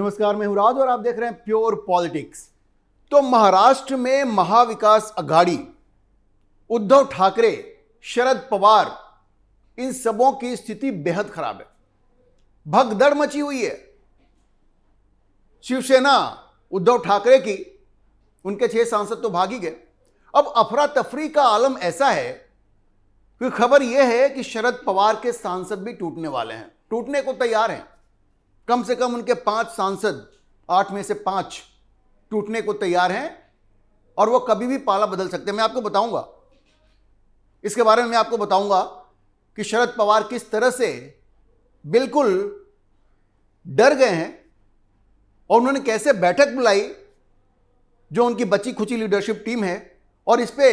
नमस्कार, मैं हूं राज और आप देख रहे हैं प्योर पॉलिटिक्स। तो महाराष्ट्र में महाविकास आघाड़ी, उद्धव ठाकरे, शरद पवार, इन सबों की स्थिति बेहद खराब है। भगदड़ मची हुई है। शिवसेना उद्धव ठाकरे की, उनके 6 सांसद तो भाग ही गए। अब अफरा तफरी का आलम ऐसा है कि खबर यह है कि शरद पवार के सांसद भी टूटने वाले हैं, टूटने को तैयार हैं। कम से कम उनके 5 सांसद, 8 में से 5 टूटने को तैयार हैं और वो कभी भी पाला बदल सकते हैं। मैं आपको बताऊंगा, इसके बारे में मैं आपको बताऊंगा कि शरद पवार किस तरह से बिल्कुल डर गए हैं और उन्होंने कैसे बैठक बुलाई जो उनकी बची खुची लीडरशिप टीम है, और इस पे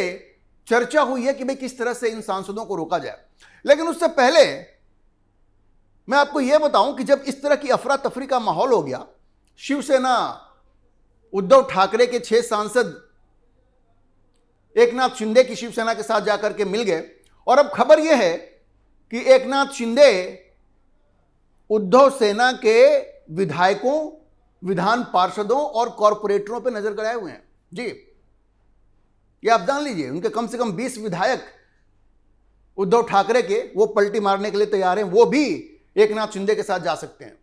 चर्चा हुई है कि भाई किस तरह से इन सांसदों को रोका जाए। लेकिन उससे पहले मैं आपको यह बताऊं कि जब इस तरह की अफरा तफरी का माहौल हो गया, शिवसेना उद्धव ठाकरे के 6 सांसद एकनाथ शिंदे की शिवसेना के साथ जाकर के मिल गए, और अब खबर यह है कि एकनाथ शिंदे उद्धव सेना के विधायकों, विधान पार्षदों और कॉरपोरेटरों पर नजर गड़ाए हुए हैं। जी, ये आप जान लीजिए, उनके कम से कम 20 विधायक उद्धव ठाकरे के वो पलटी मारने के लिए तैयार हैं, वो भी एकनाथ शिंदे के साथ जा सकते हैं।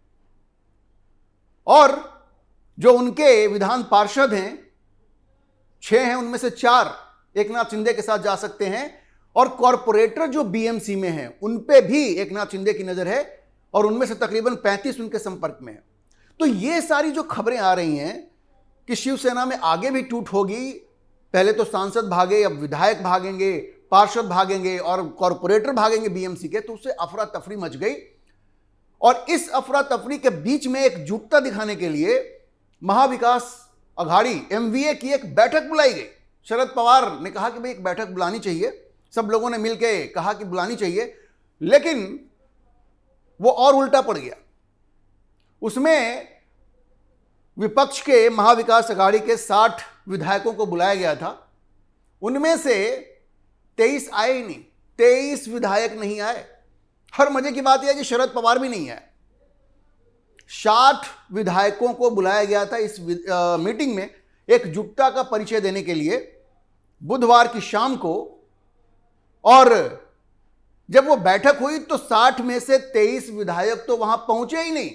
और जो उनके विधान पार्षद हैं, 6 हैं, उनमें से 4 एकनाथ शिंदे के साथ जा सकते हैं, और कॉरपोरेटर जो बीएमसी में हैं उन पे भी एकनाथ शिंदे की नजर है, और उनमें से तकरीबन 35 उनके संपर्क में है। तो ये सारी जो खबरें आ रही हैं कि शिवसेना में आगे भी टूट होगी, पहले तो सांसद भागे, अब विधायक भागेंगे, पार्षद भागेंगे और कॉरपोरेटर भागेंगे बीएमसी के, तो उससे अफरा तफरी मच गई। और इस अफरा तफरी के बीच में एकजुटता दिखाने के लिए महाविकास आघाड़ी एमवीए की एक बैठक बुलाई गई। शरद पवार ने कहा कि भाई एक बैठक बुलानी चाहिए, सब लोगों ने मिलकर कहा कि बुलानी चाहिए, लेकिन वो और उल्टा पड़ गया। उसमें विपक्ष के महाविकास आघाड़ी के 60 विधायकों को बुलाया गया था, उनमें से 23 आए ही नहीं, 23 विधायक नहीं आए। हर मजे की बात यह है कि शरद पवार भी नहीं आए। 60 विधायकों को बुलाया गया था इस मीटिंग में एकजुटता का परिचय देने के लिए बुधवार की शाम को, और जब वो बैठक हुई तो 60 में से 23 विधायक तो वहां पहुंचे ही नहीं।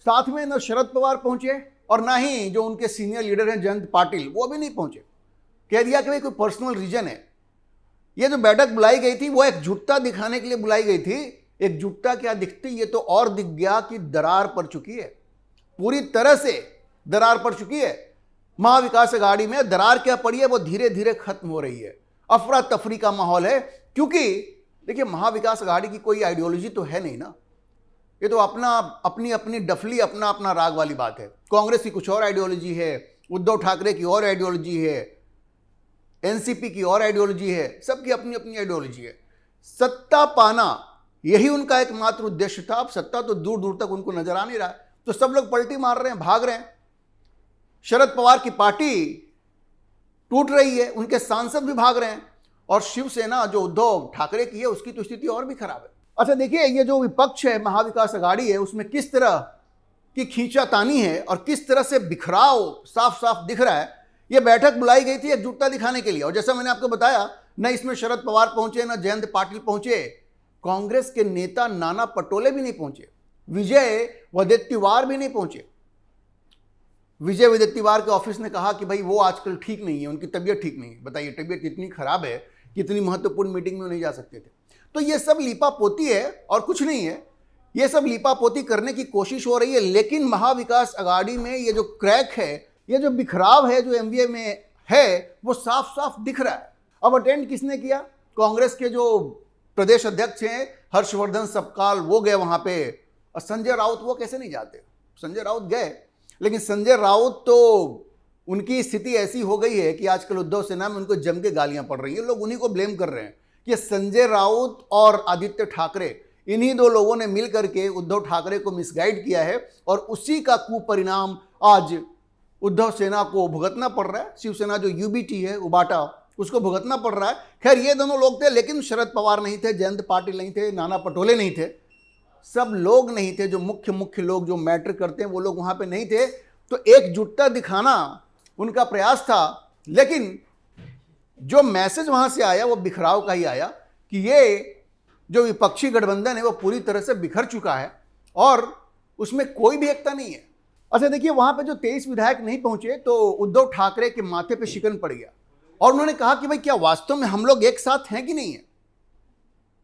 साथ में न शरद पवार पहुंचे और ना ही जो उनके सीनियर लीडर हैं जयंत पाटिल, वो भी नहीं पहुंचे। कह दिया कि भाई कोई पर्सनल रीजन है। ये जो बैठक बुलाई गई थी वो एकजुटता दिखाने के लिए बुलाई गई थी। एकजुटता क्या दिखती, ये तो और दिख गया कि दरार पड़ चुकी है, पूरी तरह से दरार पड़ चुकी है। महाविकास आघाड़ी में दरार क्या पड़ी है, वो धीरे धीरे खत्म हो रही है। अफरा तफरी का माहौल है, क्योंकि देखिए महाविकास आघाड़ी की कोई आइडियोलॉजी तो है नहीं ना, ये तो अपनी अपनी डफली, अपना अपना राग वाली बात है। कांग्रेस की कुछ और आइडियोलॉजी है, उद्धव ठाकरे की और आइडियोलॉजी है, एनसीपी की और आइडियोलॉजी है, सबकी अपनी अपनी आइडियोलॉजी है। सत्ता पाना यही उनका एकमात्र उद्देश्य था। अब सत्ता तो दूर दूर तक उनको नजर आ नहीं रहा है, तो सब लोग पलटी मार रहे हैं, भाग रहे हैं। शरद पवार की पार्टी टूट रही है, उनके सांसद भी भाग रहे हैं, और शिवसेना जो उद्धव ठाकरे की है उसकी तो स्थिति और भी खराब है। अच्छा देखिए, ये जो विपक्ष है, महाविकास आघाड़ी है, उसमें किस तरह की खींचातानी है और किस तरह से बिखराव साफ साफ दिख रहा है। यह बैठक बुलाई गई थी एकजुटता दिखाने के लिए, और जैसा मैंने आपको बताया, न इसमें शरद पवार पहुंचे, न जयंत पाटिल पहुंचे, कांग्रेस के नेता नाना पटोले भी नहीं पहुंचे, विजय वडेट्टीवार भी नहीं पहुंचे। विजय वडेट्टीवार के ऑफिस ने कहा कि भाई वो आजकल ठीक नहीं है, उनकी तबीयत ठीक नहीं है। बताइए, तबीयत इतनी खराब है कि इतनी महत्वपूर्ण मीटिंग में नहीं जा सकते थे। तो ये सब लीपापोती है और कुछ नहीं है। ये सब लीपापोती करने की कोशिश हो रही है, लेकिन महाविकास आघाड़ी में ये जो क्रैक है, ये जो बिखराव है जो एमवीए में है, वो साफ साफ दिख रहा है। अब अटेंड किसने किया? कांग्रेस के जो प्रदेश अध्यक्ष हैं हर्षवर्धन सपकाल, वो गए वहां पे, और संजय राउत वो कैसे नहीं जाते? संजय राउत गए, लेकिन संजय राउत तो उनकी स्थिति ऐसी हो गई है कि आजकल उद्धव सेना में उनको जम के गालियां पड़ रही हैं। लोग उन्हीं को ब्लेम कर रहे हैं कि संजय राउत और आदित्य ठाकरे, इन्हीं 2 लोगों ने मिल करके उद्धव ठाकरे को मिसगाइड किया है, और उसी का कुपरिणाम आज उद्धव सेना को भुगतना पड़ रहा है। शिवसेना जो यूबीटी है, उबाटा, उसको भुगतना पड़ रहा है। खैर ये दोनों लोग थे, लेकिन शरद पवार नहीं थे, जयंत पाटिल नहीं थे, नाना पटोले नहीं थे। सब लोग नहीं थे, जो मुख्य लोग जो मैटर करते हैं वो लोग वहां पे नहीं थे। तो एकजुटता दिखाना उनका प्रयास था, लेकिन जो मैसेज वहां से आया वो बिखराव का ही आया कि ये जो विपक्षी गठबंधन है वो पूरी तरह से बिखर चुका है और उसमें कोई भी एकता नहीं है। अच्छा देखिए, वहां पे जो 23 विधायक नहीं पहुंचे तो उद्धव ठाकरे के माथे पे शिकन पड़ गया और उन्होंने कहा कि भाई क्या वास्तव में हम लोग एक साथ हैं कि नहीं है?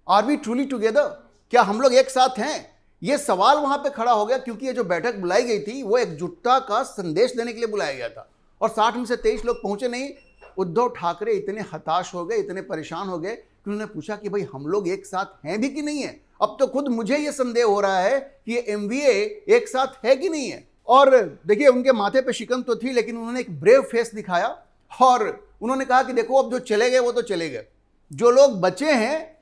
Are we truly together? क्या हम लोग एक साथ हैं? यह सवाल वहां पे खड़ा हो गया, क्योंकि ये जो बैठक बुलाई गई थी वो एकजुटता का संदेश देने के लिए बुलाया गया था और 60 में से 23 लोग पहुंचे नहीं। उद्धव ठाकरे इतने हताश हो गए, इतने परेशान हो गए कि उन्होंने पूछा कि भाई हम लोग एक साथ हैं भी कि नहीं है? अब तो खुद मुझे यह संदेह हो रहा है कि ये एमवीए एक साथ है कि नहीं है। और देखिए, उनके माथे पे शिकन तो थी, लेकिन उन्होंने एक ब्रेव फेस दिखाया और उन्होंने कहा कि देखो, अब जो चले गए वो तो चले गए, जो लोग बचे हैं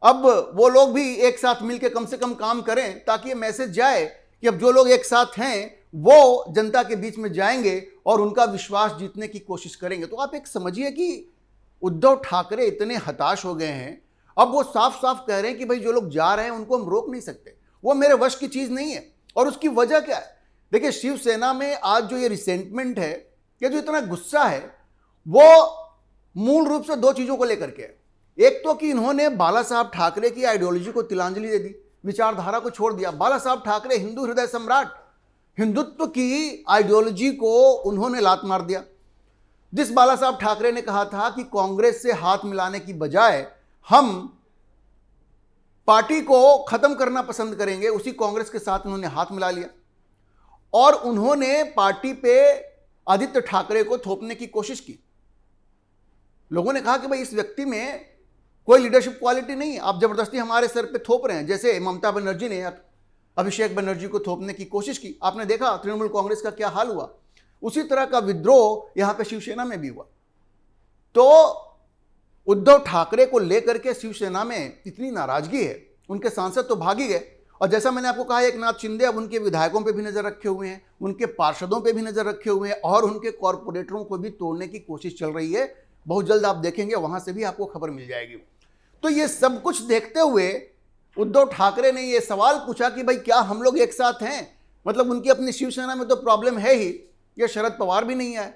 अब वो लोग भी एक साथ मिलकर कम से कम काम करें, ताकि ये मैसेज जाए कि अब जो लोग एक साथ हैं वो जनता के बीच में जाएंगे और उनका विश्वास जीतने की कोशिश करेंगे। तो आप एक समझिए कि उद्धव ठाकरे इतने हताश हो गए हैं, अब वो साफ साफ कह रहे हैं कि भाई जो लोग जा रहे हैं उनको हम रोक नहीं सकते, वो मेरे वश की चीज नहीं है। और उसकी वजह क्या है? देखिए, शिवसेना में आज जो ये रिसेंटमेंट है, ये जो इतना गुस्सा है, वो मूल रूप से दो चीजों को लेकर के है। एक तो कि इन्होंने बाला साहब ठाकरे की आइडियोलॉजी को तिलांजलि दे दी, विचारधारा को छोड़ दिया। बाला साहब ठाकरे हिंदू हृदय सम्राट, हिंदुत्व की आइडियोलॉजी को उन्होंने लात मार दिया। जिस बाला साहब ठाकरे ने कहा था कि कांग्रेस से हाथ मिलाने की बजाय हम पार्टी को खत्म करना पसंद करेंगे, उसी कांग्रेस के साथ उन्होंने हाथ मिला लिया और उन्होंने पार्टी पे आदित्य ठाकरे को थोपने की कोशिश की। लोगों ने कहा कि भाई इस व्यक्ति में कोई लीडरशिप क्वालिटी नहीं है, आप जबरदस्ती हमारे सर पे थोप रहे हैं। जैसे ममता बनर्जी ने अभिषेक बनर्जी को थोपने की कोशिश की, आपने देखा तृणमूल कांग्रेस का क्या हाल हुआ। उसी तरह का विद्रोह यहां पे शिवसेना में भी हुआ। तो उद्धव ठाकरे को लेकर के शिवसेना में इतनी नाराजगी है, उनके सांसद तो भाग ही गए। और जैसा मैंने आपको कहा, एकनाथ शिंदे अब उनके विधायकों पे भी नजर रखे हुए हैं, उनके पार्षदों पे भी नजर रखे हुए हैं और उनके कॉर्पोरेटरों को भी तोड़ने की कोशिश चल रही है। बहुत जल्द आप देखेंगे, वहां से भी आपको खबर मिल जाएगी। तो ये सब कुछ देखते हुए उद्धव ठाकरे ने यह सवाल पूछा कि भाई क्या हम लोग एक साथ हैं? मतलब उनकी अपनी शिवसेना में तो प्रॉब्लम है ही, ये शरद पवार भी नहीं आए,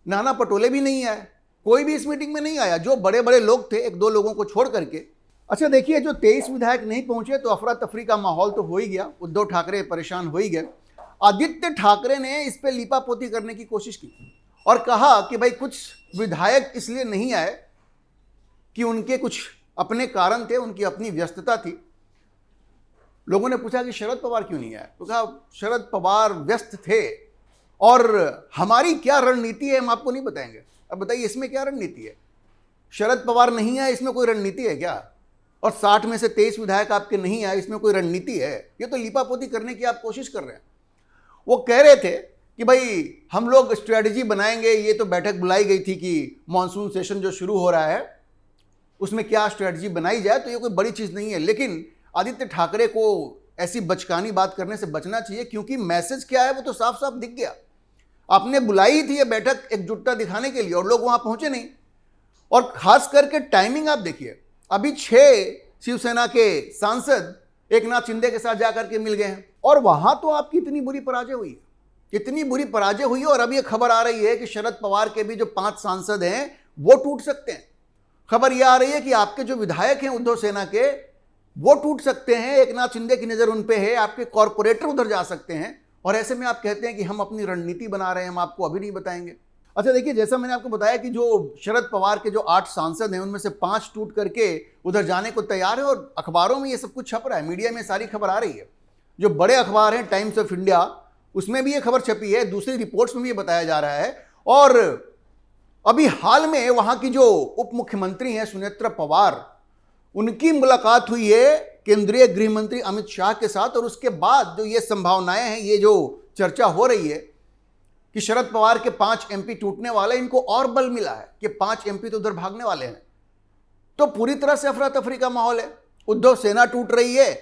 नाना पटोले भी नहीं आए, कोई भी इस मीटिंग में नहीं आया, जो बड़े बड़े लोग थे, एक दो लोगों को छोड़ करके। अच्छा देखिए, जो 23 विधायक नहीं पहुंचे तो अफरा तफरी का माहौल तो हो ही गया, उद्धव ठाकरे परेशान हो ही गए। आदित्य ठाकरे ने इस पे लीपापोती करने की कोशिश की और कहा कि भाई कुछ विधायक इसलिए नहीं आए कि उनके कुछ अपने कारण थे, उनकी अपनी व्यस्तता थी। लोगों ने पूछा कि शरद पवार क्यों नहीं आए, तो कहा शरद पवार व्यस्त थे और हमारी क्या रणनीति है हम आपको नहीं बताएंगे। अब बताइए इसमें क्या रणनीति है? शरद पवार नहीं आए, इसमें कोई रणनीति है क्या? और 60 में से 23 विधायक आपके नहीं आए, इसमें कोई रणनीति है? ये तो लीपापोती करने की आप कोशिश कर रहे हैं। वो कह रहे थे कि भाई हम लोग स्ट्रेटजी बनाएंगे, ये तो बैठक बुलाई गई थी कि मॉनसून सेशन जो शुरू हो रहा है उसमें क्या स्ट्रेटजी बनाई जाए, तो ये कोई बड़ी चीज नहीं है। लेकिन आदित्य ठाकरे को ऐसी बचकानी बात करने से बचना चाहिए, क्योंकि मैसेज क्या है वो तो साफ साफ दिख गया। आपने बुलाई थी ये बैठक एकजुटता दिखाने के लिए और लोग वहां पहुंचे नहीं। और खास करके टाइमिंग आप देखिए, अभी 6 शिवसेना के सांसद एकनाथ शिंदे के साथ जाकर के मिल गए हैं और वहां तो आपकी इतनी बुरी पराजय हुई, इतनी बुरी पराजय हुई। और अब ये खबर आ रही है कि शरद पवार के भी जो 5 सांसद हैं वो टूट सकते हैं। खबर यह आ रही है कि आपके जो विधायक हैं उद्धव सेना के, वो टूट सकते हैं। एकनाथ शिंदे की नजर उन पे है, आपके कॉर्पोरेटर उधर जा सकते हैं और ऐसे में आप कहते हैं कि हम अपनी रणनीति बना रहे हैं, हम आपको अभी नहीं बताएंगे। अच्छा देखिए, जैसा मैंने आपको बताया कि जो शरद पवार के जो 8 सांसद हैं उनमें से 5 टूट करके उधर जाने को तैयार है और अखबारों में ये सब कुछ छप रहा है, मीडिया में सारी खबर आ रही है। जो बड़े अखबार हैं, टाइम्स ऑफ इंडिया, उसमें भी ये खबर छपी है, दूसरी रिपोर्ट्स में भी ये बताया जा रहा है। और अभी हाल में वहां की जो उप मुख्यमंत्री हैं सुनेत्रा पवार, उनकी मुलाकात हुई है केंद्रीय गृह मंत्री अमित शाह के साथ। और उसके बाद जो ये संभावनाएं हैं, ये जो चर्चा हो रही है कि शरद पवार के 5 एमपी टूटने वाले, इनको और बल मिला है कि 5 एमपी तो उधर भागने वाले हैं। तो पूरी तरह से अफरा तफरी का माहौल है। उद्धव सेना टूट रही है,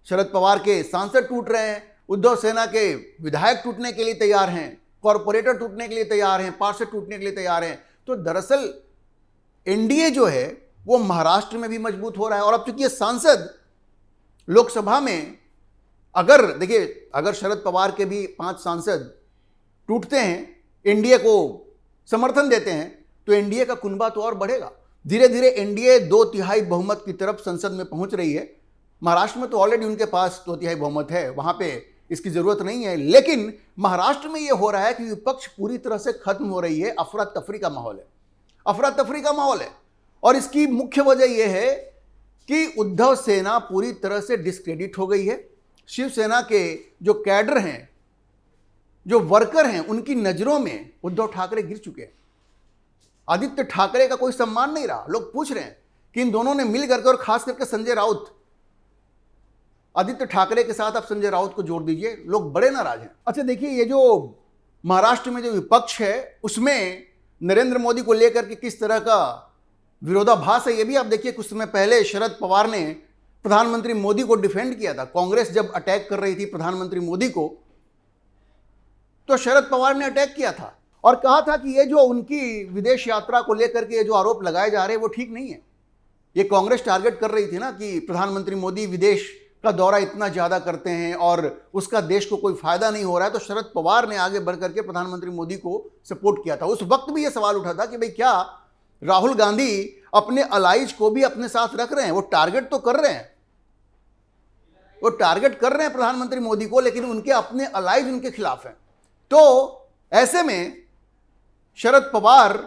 शरद पवार के सांसद टूट रहे हैं, उद्धव सेना के विधायक टूटने के लिए तैयार हैं, कॉर्पोरेटर टूटने के लिए तैयार हैं, पार्षद टूटने के लिए तैयार हैं। तो दरअसल एनडीए जो है वो महाराष्ट्र में भी मजबूत हो रहा है। और अब चूंकि ये सांसद लोकसभा में अगर देखिए, अगर शरद पवार के भी 5 सांसद टूटते हैं, एनडीए को समर्थन देते हैं, तो एनडीए का कुनबा तो और बढ़ेगा। धीरे धीरे एनडीए 2/3 बहुमत की तरफ संसद में पहुंच रही है। महाराष्ट्र में तो ऑलरेडी उनके पास 2/3 बहुमत है, वहां पे इसकी जरूरत नहीं है। लेकिन महाराष्ट्र में यह हो रहा है कि विपक्ष पूरी तरह से खत्म हो रही है, अफरा तफरी का माहौल है, अफरा तफरी का माहौल है। और इसकी मुख्य वजह यह है कि उद्धव सेना पूरी तरह से डिस्क्रेडिट हो गई है। शिवसेना के जो कैडर हैं, जो वर्कर हैं, उनकी नजरों में उद्धव ठाकरे गिर चुके हैं। आदित्य ठाकरे का कोई सम्मान नहीं रहा। लोग पूछ रहे हैं कि इन दोनों ने मिल करके, और खास करके संजय राउत, आदित्य ठाकरे के साथ आप संजय राउत को जोड़ दीजिए, लोग बड़े नाराज हैं। अच्छा देखिए, ये जो महाराष्ट्र में जो विपक्ष है उसमें नरेंद्र मोदी को लेकर के किस तरह का विरोधाभास है, ये भी आप देखिए। कुछ समय पहले शरद पवार ने प्रधानमंत्री मोदी को डिफेंड किया था। कांग्रेस जब अटैक कर रही थी प्रधानमंत्री मोदी को, तो शरद पवार ने अटैक किया था और कहा था कि ये जो उनकी विदेश यात्रा को लेकर के जो आरोप लगाए जा रहे हैं वो ठीक नहीं है। ये कांग्रेस टारगेट कर रही थी ना कि प्रधानमंत्री मोदी विदेश का दौरा इतना ज्यादा करते हैं और उसका देश को कोई फायदा नहीं हो रहा है। तो शरद पवार ने आगे बढ़ करके प्रधानमंत्री मोदी को सपोर्ट किया था। उस वक्त भी यह सवाल उठा था कि भाई क्या राहुल गांधी अपने अलाइज को भी अपने साथ रख रहे हैं? वो टारगेट तो कर रहे हैं, वो टारगेट कर रहे हैं प्रधानमंत्री मोदी को, लेकिन उनके अपने अलाइज उनके खिलाफ हैं। तो ऐसे में शरद पवार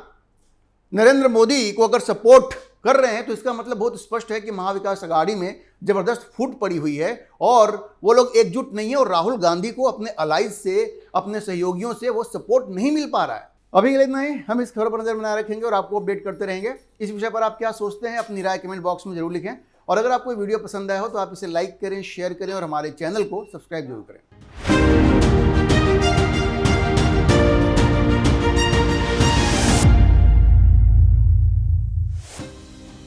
नरेंद्र मोदी को अगर सपोर्ट कर रहे हैं तो इसका मतलब बहुत स्पष्ट है कि महाविकास अघाड़ी में जबरदस्त फूट पड़ी हुई है और वो लोग एकजुट नहीं है और राहुल गांधी को अपने अलाइज से, अपने सहयोगियों से वो सपोर्ट नहीं मिल पा रहा है। अभी के लिए इतना ही। हम इस खबर पर नजर बनाए रखेंगे और आपको अपडेट करते रहेंगे। इस विषय पर आप क्या सोचते हैं, अपनी राय कमेंट बॉक्स में जरूर लिखें। और अगर आपको वीडियो पसंद आया हो तो आप इसे लाइक करें, शेयर करें और हमारे चैनल को सब्सक्राइब जरूर करें।